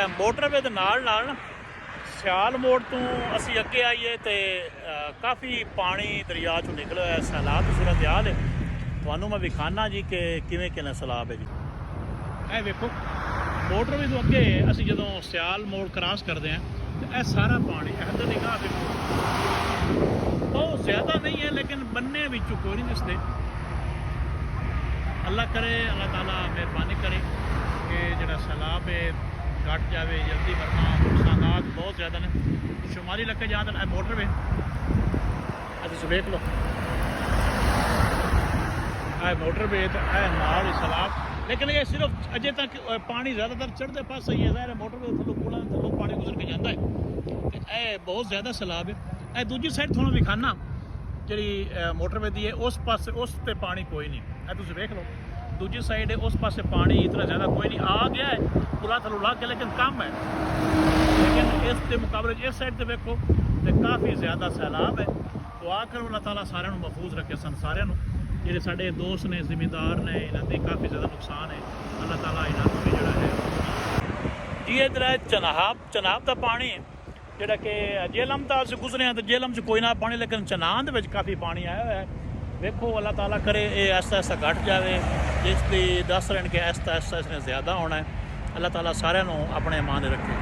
Motorway ਦੇ ਨਾਲ ਨਾਲ ਸਿਆਲ ਮੋੜ ਤੋਂ ਅਸੀਂ ਅੱਗੇ ਆਈਏ ਤੇ ਕਾਫੀ ਪਾਣੀ ਦਰਿਆ ਚੋਂ ਨਿਕਲਿਆ ਹੋਇਆ। ਸੈਲਾਬ ਦੀ ਸੂਰਤ ਹਾਲ ਹੈ। ਤੁਹਾਨੂੰ ਮੈਂ ਵਿਖਾਣਾ ਜੀ ਕਿ ਕਿਵੇਂ ਕਿਵੇਂ ਸੈਲਾਬ ਹੈ ਜੀ। ਇਹ ਵੇਖੋ ਮੋਟਰਵੇ ਤੋਂ ਅੱਗੇ ਅਸੀਂ ਜਦੋਂ ਸਿਆਲ ਮੋੜ ਕ੍ਰਾਸ ਕਰਦੇ ਹਾਂ ਤੇ ਇਹ ਸਾਰਾ ਪਾਣੀ ਇੱਧਰ ਨਿਗਾਹ ਵੇਖੋ ਬਹੁਤ ਜ਼ਿਆਦਾ ਨਹੀਂ ਹੈ, ਲੇਕਿਨ ਬੰਨੇ ਵਿੱਚੋਂ ਕੋਈ ਨਹੀਂ ਦਿਸਦੇ। अल्लाह करे, अल्लाह ताला मेहरबानी करे कि जोड़ा सैलाब है घट जाए जल्दी, वरना नुकसानात बहुत ज़्यादा ने। शुमारी इलाके जहाँ तक मोटरवे तुम देख लो, मोटरवे तो नाल सैलाब, लेकिन ये सिर्फ अजे तक पानी ज़्यादातर चढ़ते पास ही है। ज़ाहिर मोटरवे थल्लों पुलों थल्लों पानी गुजर के जाता है। ये बहुत ज़्यादा सैलाब है। दूजी साइड थोड़ा विखाना जी मोटरवे दी है, उस पास उस ते पानी कोई नहीं है। तुम देख लो दूजी साइड है, उस पास पानी इतना ज़्यादा कोई नहीं आ गया है, पुला थलों लग गया, लेकिन कम है। लेकिन इस के मुकाबले इस साइड से देखो तो काफ़ी ज़्यादा सैलाब है। तो आकर अल्लाह ताला सारे महफूज रखे सन। सारे ਜਿਹੜੇ ਸਾਡੇ ਦੋਸਤ ਨੇ, ਜ਼ਿਮੀਂਦਾਰ ਨੇ, ਇਹਨਾਂ ਦੀ ਕਾफ़ੀ ज़्यादा नुकसान है। अल्लाह ताला ਇਹਨਾਂ ਨੂੰ भी ਜਿਹੜਾ है जी इधर है चनाब का पानी है ਜਿਹੜਾ ਕਿ ਜੇਲਮ ਤਾਂ ਅਸੀਂ ਗੁਜ਼ਰੇ ਹਾਂ, ਤੇ ਜੇਲਮ 'ਚ ਕੋਈ ਨਾ ਪਾਣੀ, ਲੇਕਿਨ ਚਨਾਨ ਦੇ ਵਿੱਚ ਕਾਫੀ ਪਾਣੀ ਆਇਆ ਹੋਇਆ ਹੈ। ਵੇਖੋ ਅੱਲਾਹ ਤਾਲਾ ਕਰੇ ਇਹ ਐਸਾ ਐਸਾ ਘਟ ਜਾਵੇ, ਜਿਸ ਦੀ ਦੱਸ ਰਹੇ ਨੇ ਕਿ ਐਸਾ ਐਸਾ ਇਸਨੇ ਜ਼ਿਆਦਾ ਹੋਣਾ ਹੈ। ਅੱਲਾਹ ਤਾਲਾ ਸਾਰਿਆਂ ਨੂੰ ਆਪਣੇ ਇਮਾਨ ਰੱਖੇ।